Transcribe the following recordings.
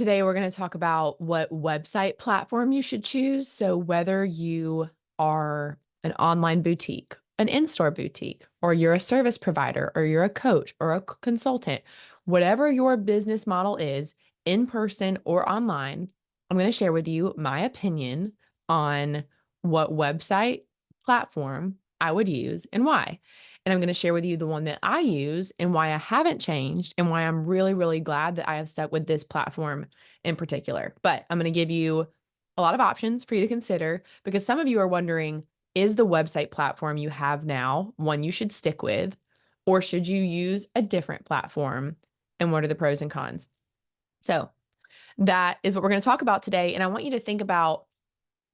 Today, we're going to talk about what website platform you should choose. So, whether you are an online boutique, an in store boutique, or you're a service provider, or you're a coach or a consultant, whatever your business model is, in person or online, I'm going to share with you my opinion on what website platform I would use and why. And I'm going to share with you the one that I use and why I haven't changed and why I'm really, really glad that I have stuck with this platform in particular. But I'm going to give you a lot of options for you to consider because some of you are wondering, is the website platform you have now one you should stick with, or should you use a different platform? And what are the pros and cons? So that is what we're going to talk about today. And I want you to think about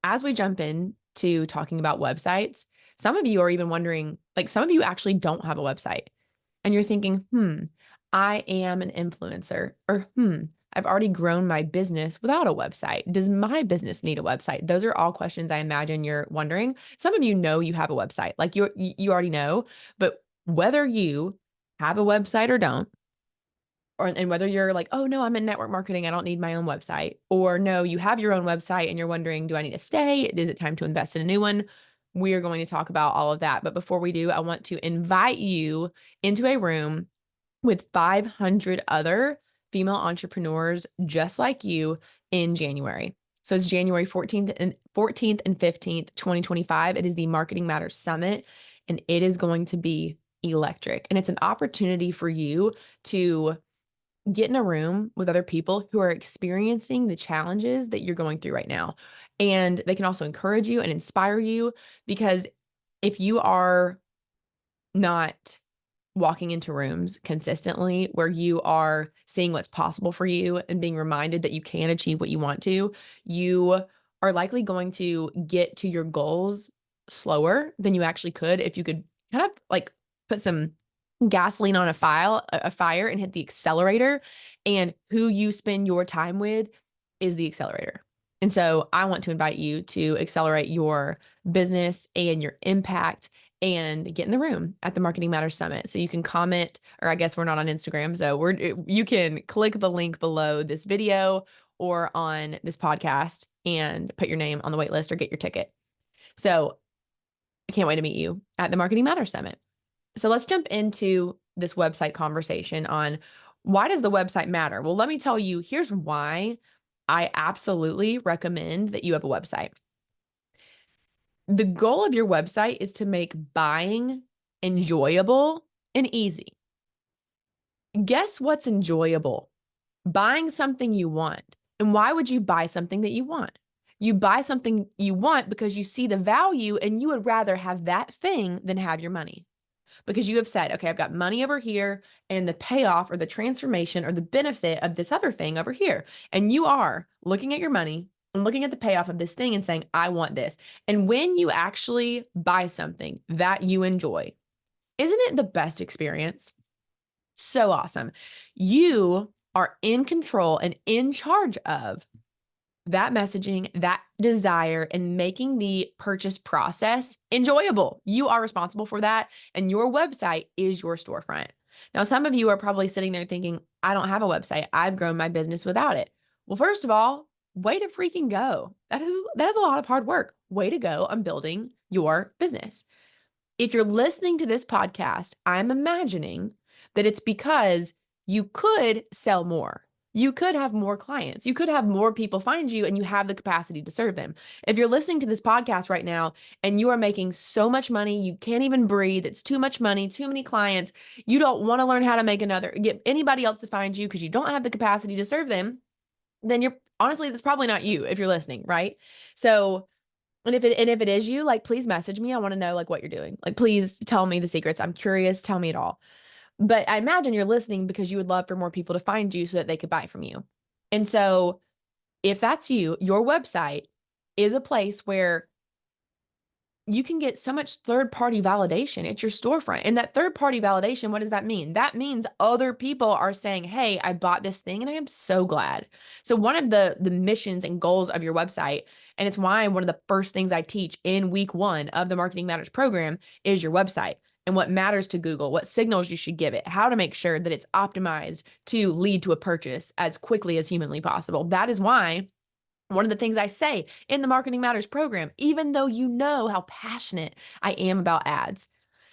as we jump into talking about websites, some of you are even wondering, like some of you actually don't have a website and you're thinking, I am an influencer, or I've already grown my business without a website. Does my business need a website? Those are all questions I imagine you're wondering. Some of you know you have a website, like you already know, but whether you have a website or don't, and whether you're like, oh no, I'm in network marketing, I don't need my own website, or no, you have your own website and you're wondering, do I need to stay? Is it time to invest in a new one? We are going to talk about all of that. But before we do, I want to invite you into a room with 500 other female entrepreneurs just like you in January. So it's January 14th and 15th, 2025. It is the Marketing Matters Summit, and it is going to be electric. And it's an opportunity for you to get in a room with other people who are experiencing the challenges that you're going through right now. And they can also encourage you and inspire you, because if you are not walking into rooms consistently where you are seeing what's possible for you and being reminded that you can achieve what you want to, you are likely going to get to your goals slower than you actually could if you could kind of like put some gasoline on a fire and hit the accelerator, and who you spend your time with is the accelerator. And so I want to invite you to accelerate your business and your impact and get in the room at the Marketing Matters Summit. So you can comment, or I guess we're not on Instagram, so you can click the link below this video or on this podcast and put your name on the wait list or get your ticket. So I can't wait to meet you at the Marketing Matters Summit. So let's jump into this website conversation on why does the website matter? Well, let me tell you, here's why I absolutely recommend that you have a website. The goal of your website is to make buying enjoyable and easy. Guess what's enjoyable? Buying something you want. And why would you buy something that you want? You buy something you want because you see the value and you would rather have that thing than have your money. Because you have said, okay, I've got money over here and the payoff or the transformation or the benefit of this other thing over here. And you are looking at your money and looking at the payoff of this thing and saying, I want this. And when you actually buy something that you enjoy, isn't it the best experience? So awesome. You are in control and in charge of that messaging, that desire, and making the purchase process enjoyable. You are responsible for that, and your website is your storefront. Now, some of you are probably sitting there thinking, I don't have a website. I've grown my business without it. Well, first of all, way to freaking go. That is a lot of hard work. Way to go on building your business. If you're listening to this podcast, I'm imagining that it's because you could sell more. You could have more clients. You could have more people find you, and you have the capacity to serve them. If you're listening to this podcast right now and you are making so much money, you can't even breathe, it's too much money, too many clients, you don't want to learn how to get anybody else to find you because you don't have the capacity to serve them, then honestly, that's probably not you if you're listening, right? So, and if it is you, like, please message me. I want to know like what you're doing. Like, please tell me the secrets. I'm curious. Tell me it all. But I imagine you're listening because you would love for more people to find you so that they could buy from you. And so if that's you, your website is a place where you can get so much third-party validation. It's your storefront. And that third-party validation, what does that mean? That means other people are saying, hey, I bought this thing and I am so glad. So one of the missions and goals of your website, and it's why one of the first things I teach in week 1 of the Marketing Matters program is your website. and what matters to Google, what signals you should give it, how to make sure that it's optimized to lead to a purchase as quickly as humanly possible. That is why one of the things I say in the Marketing Matters program, even though you know how passionate I am about ads,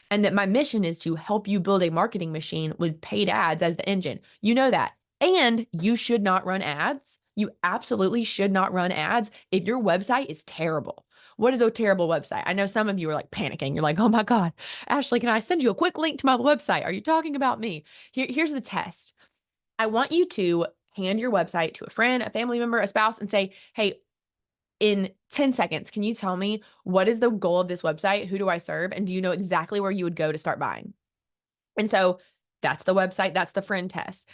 and that my mission is to help you build a marketing machine with paid ads as the engine. You know that. And you should not run ads. You absolutely should not run ads if your website is terrible. What is a terrible website? I know some of you are like panicking. You're like, oh my God, Ashley, can I send you a quick link to my website? Are you talking about me? Here's the test. I want you to hand your website to a friend, a family member, a spouse, and say, hey, in 10 seconds, can you tell me what is the goal of this website? Who do I serve? And do you know exactly where you would go to start buying? And so that's the website. That's the friend test.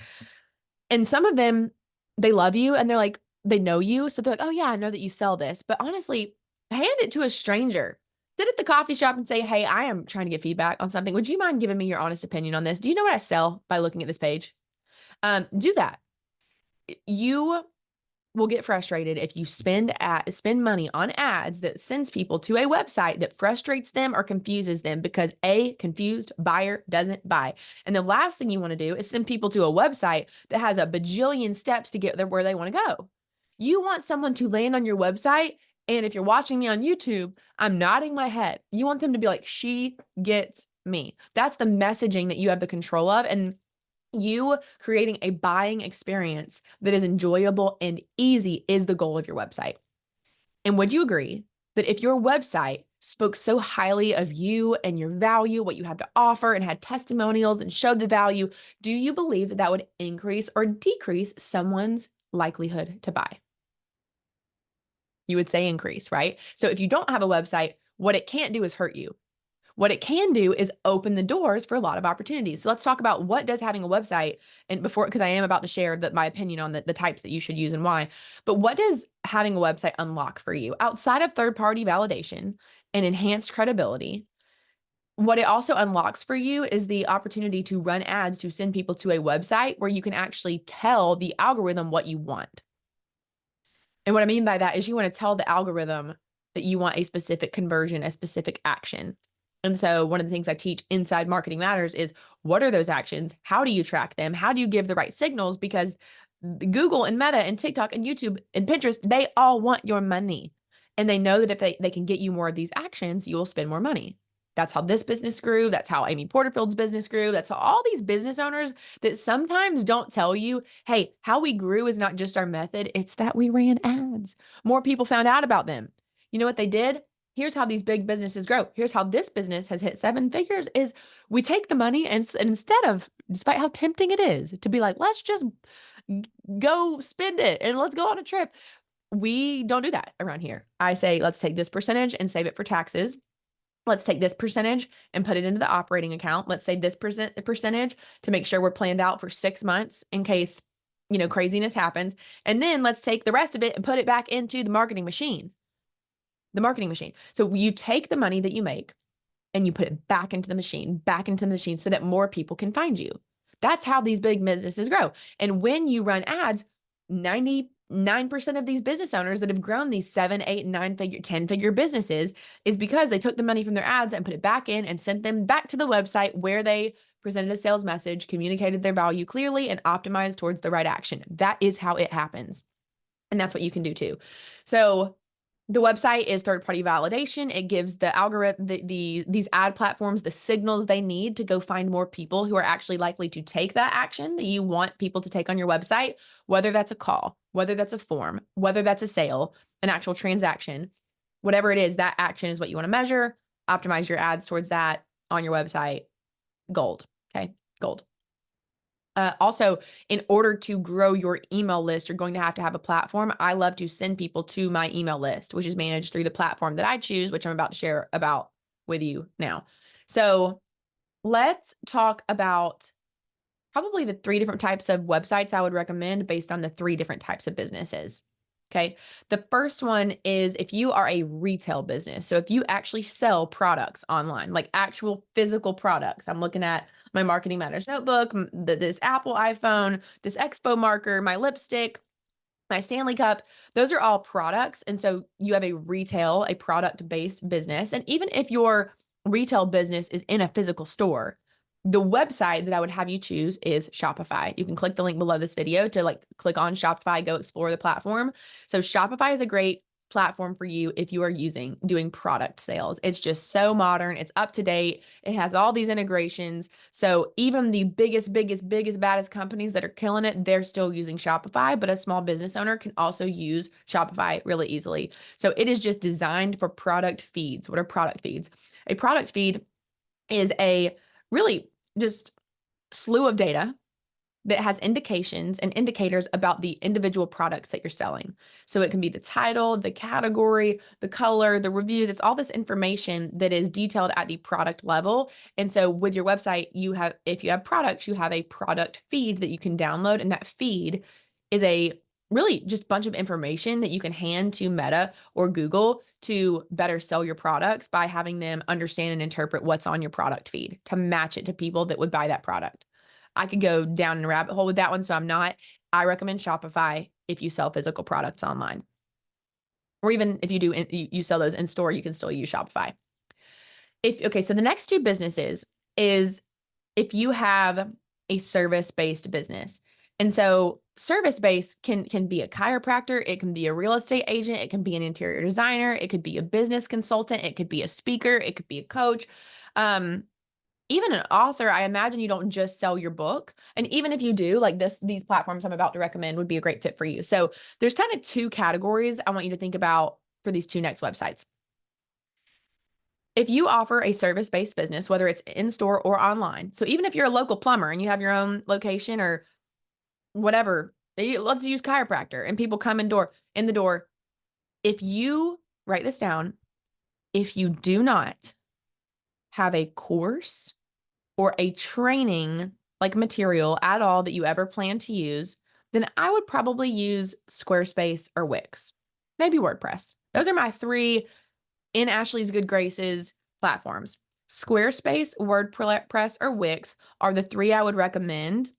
And some of them, they love you and they're like, they know you. So they're like, oh yeah, I know that you sell this. But honestly, hand it to a stranger. Sit at the coffee shop and say, hey, I am trying to get feedback on something. Would you mind giving me your honest opinion on this? Do you know what I sell by looking at this page? Do that. You will get frustrated if you spend money on ads that sends people to a website that frustrates them or confuses them, because a confused buyer doesn't buy. And the last thing you want to do is send people to a website that has a bajillion steps to get there where they want to go. You want someone to land on your website, and if you're watching me on YouTube, I'm nodding my head. You want them to be like, she gets me. That's the messaging that you have the control of. And you creating a buying experience that is enjoyable and easy is the goal of your website. And would you agree that if your website spoke so highly of you and your value, what you have to offer, and had testimonials and showed the value, do you believe that that would increase or decrease someone's likelihood to buy? You would say increase, right? So if you don't have a website, what it can't do is hurt you. What it can do is open the doors for a lot of opportunities. So let's talk about what does having a website, and before, because I am about to share my opinion on the types that you should use and why, but what does having a website unlock for you outside of third-party validation and enhanced credibility? What it also unlocks for you is the opportunity to run ads to send people to a website where you can actually tell the algorithm what you want. And what I mean by that is you want to tell the algorithm that you want a specific conversion, a specific action. And so one of the things I teach inside Marketing Matters is, what are those actions? How do you track them? How do you give the right signals? Because Google and Meta and TikTok and YouTube and Pinterest, they all want your money. And they know that if they can get you more of these actions, you will spend more money. That's how this business grew. That's how Amy Porterfield's business grew. That's how all these business owners that sometimes don't tell you, hey, how we grew is not just our method. It's that we ran ads. More people found out about them. You know what they did? Here's how these big businesses grow. Here's how this business has hit 7 figures is we take the money and instead of, despite how tempting it is to be like, let's just go spend it and let's go on a trip. We don't do that around here. I say, let's take this percentage and save it for taxes. Let's take this percentage and put it into the operating account. Let's save this percentage to make sure we're planned out for 6 months in case, craziness happens. And then let's take the rest of it and put it back into the marketing machine. So you take the money that you make and you put it back into the machine, so that more people can find you. That's how these big businesses grow. And when you run ads, 99% of these business owners that have grown these 7, 8, 9-figure, 10-figure businesses is because they took the money from their ads and put it back in and sent them back to the website where they presented a sales message, communicated their value clearly, and optimized towards the right action. That is how it happens. And that's what you can do too. So the website is third-party validation. It gives the algorithm, these ad platforms, the signals they need to go find more people who are actually likely to take that action that you want people to take on your website, whether that's a call, whether that's a form, whether that's a sale, an actual transaction, whatever it is, that action is what you want to measure, optimize your ads towards that on your website. Gold. Okay. Gold. Also, in order to grow your email list, you're going to have a platform. I love to send people to my email list, which is managed through the platform that I choose, which I'm about to share about with you now. So let's talk about probably the 3 different types of websites I would recommend based on the 3 different types of businesses. Okay. The first one is if you are a retail business. So if you actually sell products online, like actual physical products, I'm looking at my Marketing Matters notebook, this Apple iPhone, this Expo marker, my lipstick, my Stanley Cup, those are all products. And so you have a product-based business. And even if you're retail business is in a physical store, the website that I would have you choose is Shopify. You can click the link below this video to like click on Shopify, go explore the platform. So Shopify is a great platform for you if you are doing product sales. It's just so modern. It's up to date. It has all these integrations. So even the biggest, baddest companies that are killing it, they're still using Shopify, but a small business owner can also use Shopify really easily. So it is just designed for product feeds. What are product feeds? A product feed is a really just slew of data that has indications and indicators about the individual products that you're selling. So it can be the title, the category, the color, the reviews. It's all this information that is detailed at the product level. And so with your website, if you have products, you have a product feed that you can download. And that feed is a really just bunch of information that you can hand to Meta or Google to better sell your products by having them understand and interpret what's on your product feed to match it to people that would buy that product. I could go down a rabbit hole with that one, so I recommend Shopify if you sell physical products online. Or even if you sell those in store, you can still use Shopify. So the next two businesses is if you have a service-based business. And so service-based can be a chiropractor, it can be a real estate agent, it can be an interior designer, it could be a business consultant, it could be a speaker, it could be a coach. Even an author, I imagine you don't just sell your book. And even if you do, like these platforms I'm about to recommend would be a great fit for you. So there's kind of two categories I want you to think about for these two next websites. If you offer a service-based business, whether it's in-store or online, so even if you're a local plumber and you have your own location or whatever, let's use chiropractor and people come in the door. If you write this down, if you do not have a course or a training like material at all that you ever plan to use, then I would probably use Squarespace or Wix, maybe WordPress. Those are my three in Ashley's good graces platforms. Squarespace, WordPress, or Wix are the three I would recommend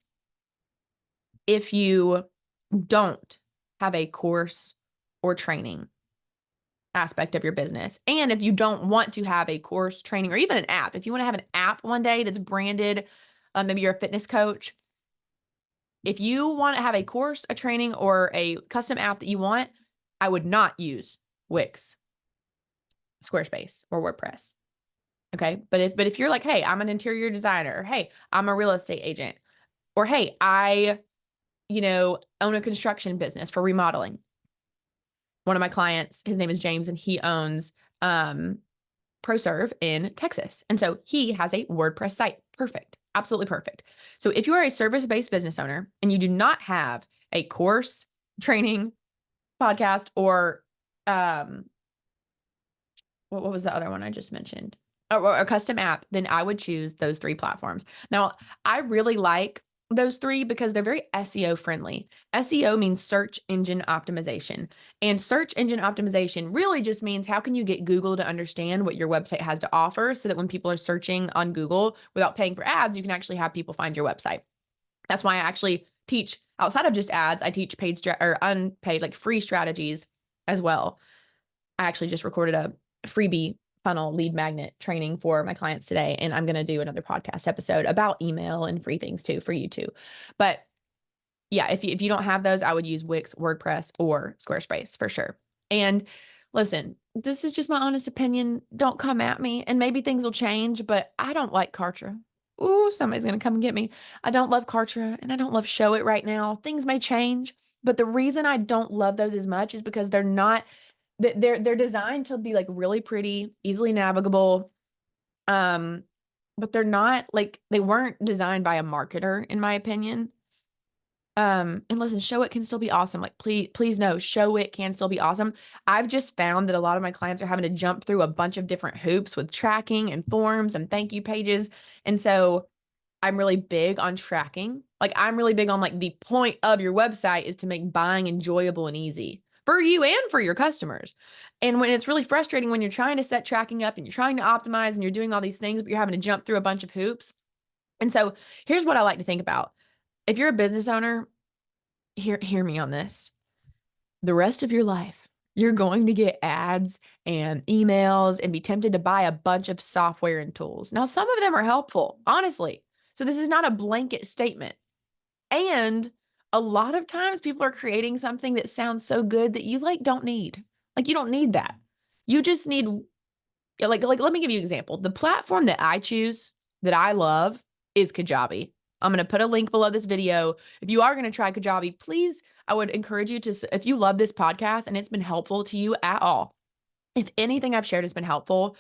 if you don't have a course or training aspect of your business. And if you don't want to have a course, training, or even an app, if you want to have an app one day that's branded, maybe you're a fitness coach. If you want to have a course, a training, or a custom app that you want, I would not use Wix, Squarespace, or WordPress. Okay. But if you're like, hey, I'm an interior designer, or hey, I'm a real estate agent, or hey, I, own a construction business for remodeling. One of my clients, his name is James, and he owns ProServe in Texas. And so he has a WordPress site. Perfect. Absolutely perfect. So if you are a service-based business owner and you do not have a course, training, podcast, or what was the other one I just mentioned? Or a custom app, then I would choose those three platforms. Now, I really like those three because they're very SEO friendly. SEO means search engine optimization. And search engine optimization really just means how can you get Google to understand what your website has to offer so that when people are searching on Google without paying for ads, you can actually have people find your website. That's why I actually teach outside of just ads, I teach paid or unpaid, like free strategies as well. I actually just recorded a freebie funnel lead magnet training for my clients today. And I'm going to do another podcast episode about email and free things too for you too. But yeah, if you don't have those, I would use Wix, WordPress, or Squarespace for sure. And listen, this is just my honest opinion. Don't come at me, and maybe things will change, but I don't like Kartra. Ooh, somebody's going to come and get me. I don't love Kartra and I don't love Show It right now. Things may change, but the reason I don't love those as much is because they're designed to be like really pretty, easily navigable. But they're not like, they weren't designed by a marketer, in my opinion. And listen, Show It can still be awesome. Like, please know, Show It can still be awesome. I've just found that a lot of my clients are having to jump through a bunch of different hoops with tracking and forms and thank you pages. And so I'm really big on tracking. Like, I'm really big on like the point of your website is to make buying enjoyable and easy for you and for your customers. And when it's really frustrating when you're trying to set tracking up and you're trying to optimize and you're doing all these things, but you're having to jump through a bunch of hoops. And so here's what I like to think about. If you're a business owner, hear me on this. The rest of your life, You're going to get ads and emails and be tempted to buy a bunch of software and tools. Now, some of them are helpful, honestly. So this is not a blanket statement. And a lot of times people are creating something that sounds so good that you like don't need. Like you don't need that. You just need like let me give you an example. The platform that I choose that I love is Kajabi. I'm going to put a link below this video. If you are going to try Kajabi, please, I would encourage you to, if you love this podcast and it's been helpful to you at all, if anything I've shared has been helpful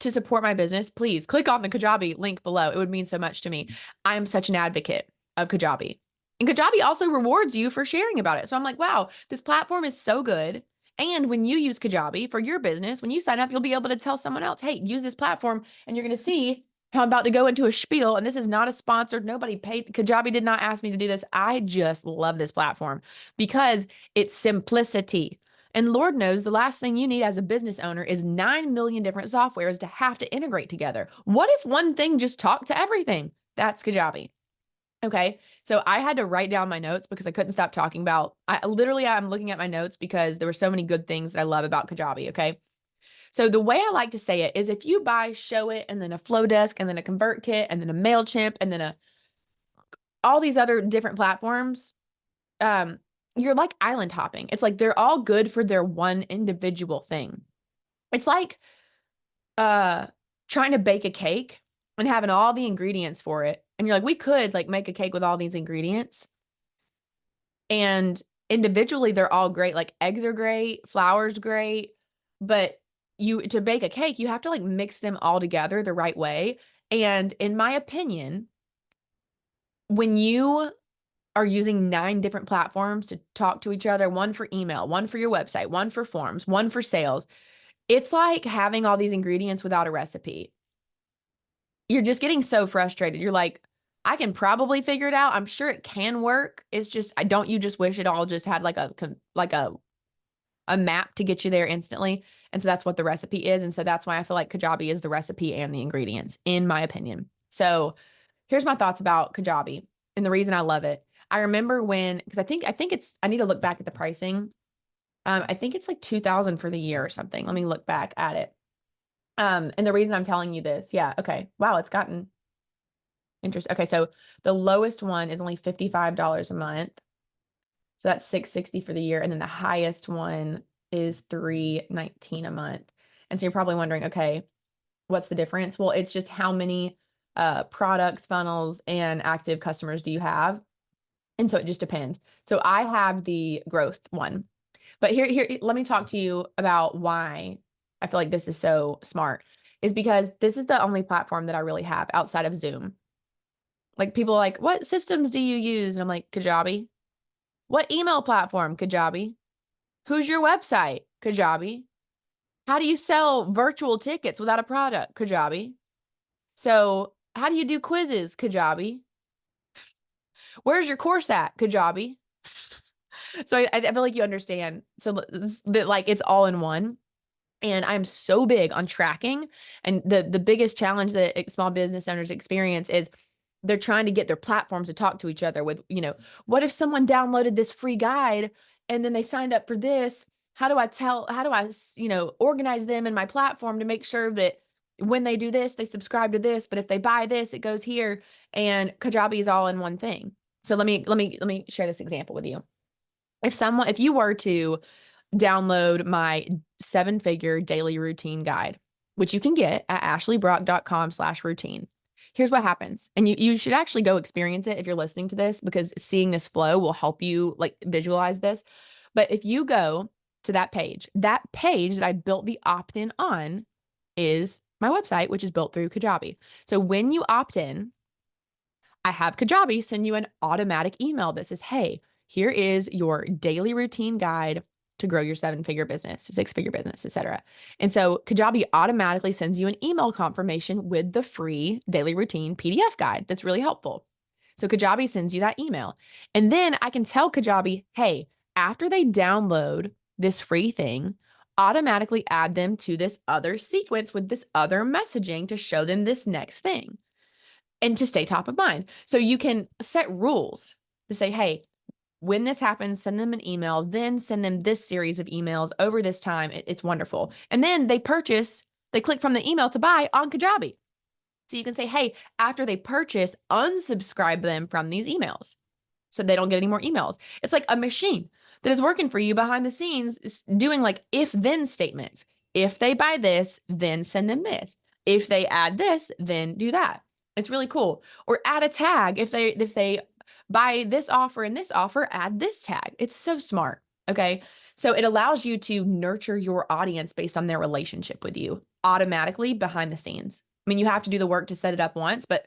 to support my business, please click on the Kajabi link below. It would mean so much to me. I am such an advocate of Kajabi. And Kajabi also rewards you for sharing about it. So I'm like, wow, this platform is so good. And when you use Kajabi for your business, when you sign up, you'll be able to tell someone else, hey, use this platform. And you're going to see how I'm about to go into a spiel. And this is not a sponsored, nobody paid. Kajabi did not ask me to do this. I just love this platform because it's simplicity. And Lord knows the last thing you need as a business owner is 9 million different softwares to have to integrate together. What if one thing just talked to everything? That's Kajabi. Okay. So I had to write down my notes because I couldn't stop talking about, I'm looking at my notes because there were so many good things that I love about Kajabi. Okay. So the way I like to say it is if you buy Show It and then a Flowdesk and then a ConvertKit and then a MailChimp and then all these other different platforms, you're like island hopping. It's like they're all good for their one individual thing. It's like trying to bake a cake and having all the ingredients for it. And you're like, we could like make a cake with all these ingredients. And individually, they're all great. Like eggs are great, flour's great. But to bake a cake, you have to like mix them all together the right way. And in my opinion, when you are using 9 different platforms to talk to each other, one for email, one for your website, one for forms, one for sales, it's like having all these ingredients without a recipe. You're just getting so frustrated. You're like, I can probably figure it out. I'm sure it can work. It's just, you just wish it all just had like a map to get you there instantly. And so that's what the recipe is. And so that's why I feel like Kajabi is the recipe and the ingredients, in my opinion. So here's my thoughts about Kajabi and the reason I love it. I remember because I think I need to look back at the pricing. I think it's like $2,000 for the year or something. Let me look back at it. And the reason I'm telling you this, yeah, okay. Wow, it's gotten interesting. Okay, so the lowest one is only $55 a month. So that's $660 for the year. And then the highest one is $319 a month. And so you're probably wondering, okay, what's the difference? Well, it's just how many products, funnels, and active customers do you have? And so it just depends. So I have the growth one. But here, let me talk to you about why I feel like this is so smart, is because this is the only platform that I really have outside of Zoom. Like people are like, what systems do you use? And I'm like, Kajabi. What email platform? Kajabi. Who's your website? Kajabi. How do you sell virtual tickets without a product? Kajabi. So how do you do quizzes? Kajabi. Where's your course at? Kajabi. So I feel like you understand. So that like it's all in one. And I'm so big on tracking. And the biggest challenge that small business owners experience is they're trying to get their platforms to talk to each other with, what if someone downloaded this free guide and then they signed up for this? How do I organize them in my platform to make sure that when they do this, they subscribe to this, but if they buy this, it goes here. And Kajabi is all in one thing. So let me share this example with you. If you were to download my 7-figure daily routine guide, which you can get at ashleybrock.com/routine. Here's what happens. And you should actually go experience it if you're listening to this, because seeing this flow will help you like visualize this. But if you go to that page that I built the opt-in on is my website, which is built through Kajabi. So when you opt in, I have Kajabi send you an automatic email that says, hey, here is your daily routine guide to grow your 7-figure business, 6-figure business, etc. And so Kajabi automatically sends you an email confirmation with the free daily routine PDF guide. That's really helpful. So Kajabi sends you that email. And then I can tell Kajabi, hey, after they download this free thing, automatically add them to this other sequence with this other messaging to show them this next thing and to stay top of mind. So you can set rules to say, hey, when this happens, send them an email, then send them this series of emails over this time. It's wonderful. And then they click from the email to buy on Kajabi. So you can say, hey, after they purchase, unsubscribe them from these emails so they don't get any more emails. It's like a machine that is working for you behind the scenes, doing like if-then statements. If they buy this, then send them this. If they add this, then do that. It's really cool. Or add a tag. If they buy this offer and this offer, add this tag. It's so smart. Okay. So it allows you to nurture your audience based on their relationship with you automatically behind the scenes. I mean, you have to do the work to set it up once, but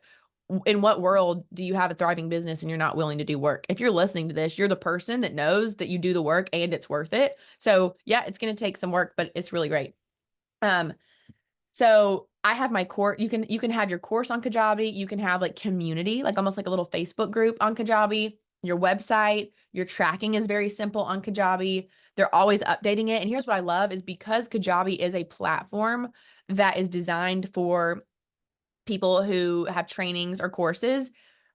in what world do you have a thriving business and you're not willing to do work? If you're listening to this, you're the person that knows that you do the work and it's worth it. So yeah, it's going to take some work, but it's really great. So I have my course. You can have your course on Kajabi. You can have like community, like almost like a little Facebook group on Kajabi. Your website, your tracking is very simple on Kajabi. They're always updating it. And here's what I love is because Kajabi is a platform that is designed for people who have trainings or courses,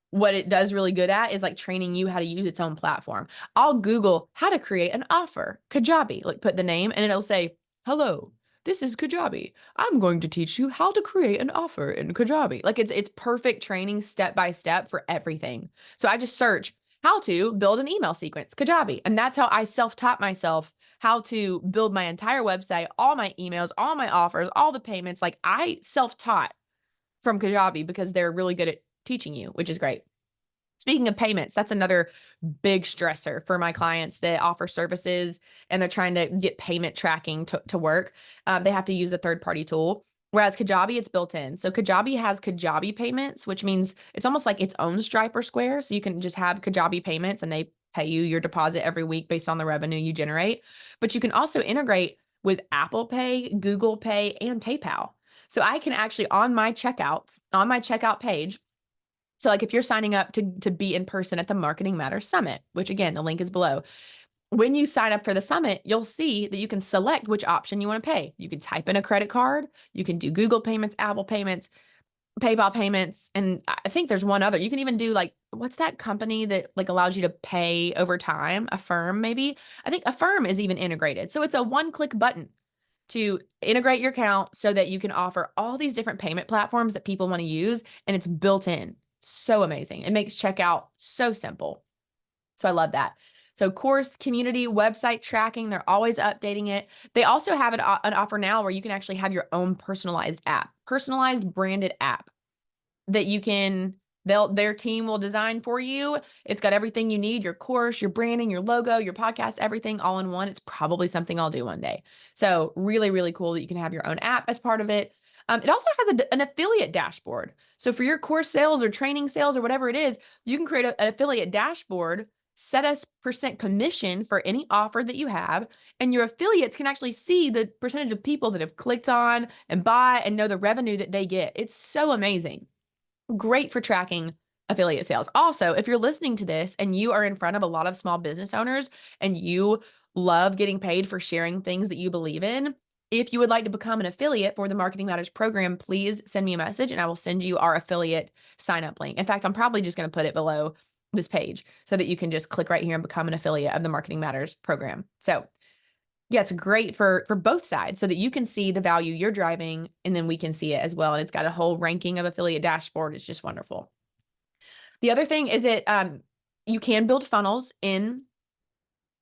what it does really good at is like training you how to use its own platform. I'll Google how to create an offer, Kajabi, like put the name and it'll say, hello, this is Kajabi. I'm going to teach you how to create an offer in Kajabi. Like it's perfect training step by step for everything. So I just search how to build an email sequence, Kajabi. And that's how I self-taught myself how to build my entire website, all my emails, all my offers, all the payments. Like I self-taught from Kajabi because they're really good at teaching you, which is great. Speaking of payments, that's another big stressor for my clients that offer services and they're trying to get payment tracking to work. They have to use a third-party tool. Whereas Kajabi, it's built in. So Kajabi has Kajabi payments, which means it's almost like its own Stripe or Square. So you can just have Kajabi payments and they pay you your deposit every week based on the revenue you generate. But you can also integrate with Apple Pay, Google Pay, and PayPal. So I can actually on my checkout page, so like if you're signing up to be in person at the Marketing Matters Summit, which again, the link is below. When you sign up for the summit, you'll see that you can select which option you want to pay. You can type in a credit card, you can do Google payments, Apple payments, PayPal payments, and I think there's one other. You can even do like, what's that company that like allows you to pay over time? Affirm maybe? I think Affirm is even integrated. So it's a one-click button to integrate your account so that you can offer all these different payment platforms that people want to use, and it's built in. So amazing. It makes checkout so simple. So I love that. So course, community, website tracking, they're always updating it. They also have an offer now where you can actually have your own personalized branded app that you can, their team will design for you. It's got everything you need, your course, your branding, your logo, your podcast, everything all in one. It's probably something I'll do one day. So really, really cool that you can have your own app as part of it. It also has an affiliate dashboard. So for your course sales or training sales or whatever it is, you can create an affiliate dashboard, set a percent commission for any offer that you have, and your affiliates can actually see the percentage of people that have clicked on and buy and know the revenue that they get. It's so amazing. Great for tracking affiliate sales. Also, if you're listening to this and you are in front of a lot of small business owners and you love getting paid for sharing things that you believe in, if you would like to become an affiliate for the Marketing Matters program, please send me a message and I will send you our affiliate sign up link. In fact, I'm probably just going to put it below this page so that you can just click right here and become an affiliate of the Marketing Matters program. So yeah, it's great for both sides so that you can see the value you're driving and then we can see it as well. And it's got a whole ranking of affiliate dashboard. It's just wonderful. The other thing is you can build funnels in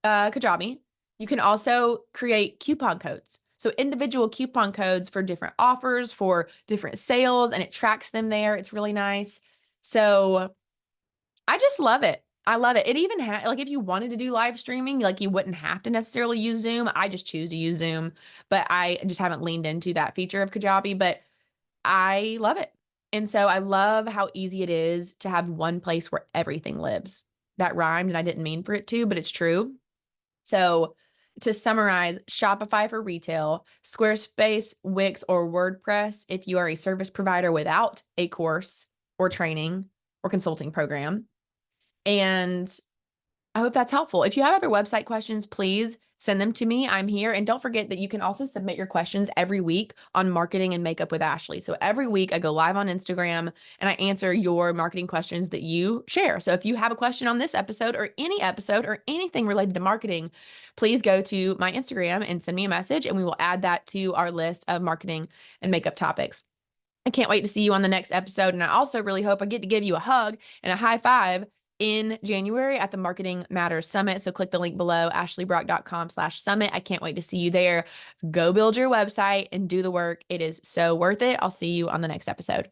Kajabi. You can also create coupon codes. So individual coupon codes for different offers, for different sales, and it tracks them there. It's really nice. So I just love it. I love it. It even had, like, if you wanted to do live streaming, like you wouldn't have to necessarily use Zoom. I just choose to use Zoom, but I just haven't leaned into that feature of Kajabi, but I love it. And so I love how easy it is to have one place where everything lives. That rhymed and I didn't mean for it to, but it's true. So to summarize, Shopify for retail, Squarespace, Wix, or WordPress if you are a service provider without a course or training or consulting program. And I hope that's helpful. If you have other website questions, please send them to me. I'm here. And don't forget that you can also submit your questions every week on Marketing and Makeup with Ashley. So every week I go live on Instagram and I answer your marketing questions that you share. So if you have a question on this episode or anything related to marketing, please go to my Instagram and send me a message and we will add that to our list of marketing and makeup topics. I can't wait to see you on the next episode. And I also really hope I get to give you a hug and a high five in January at the Marketing Matters Summit. So click the link below, ashleybrock.com/summit. I can't wait to see you there. Go build your website and do the work. It is so worth it. I'll see you on the next episode.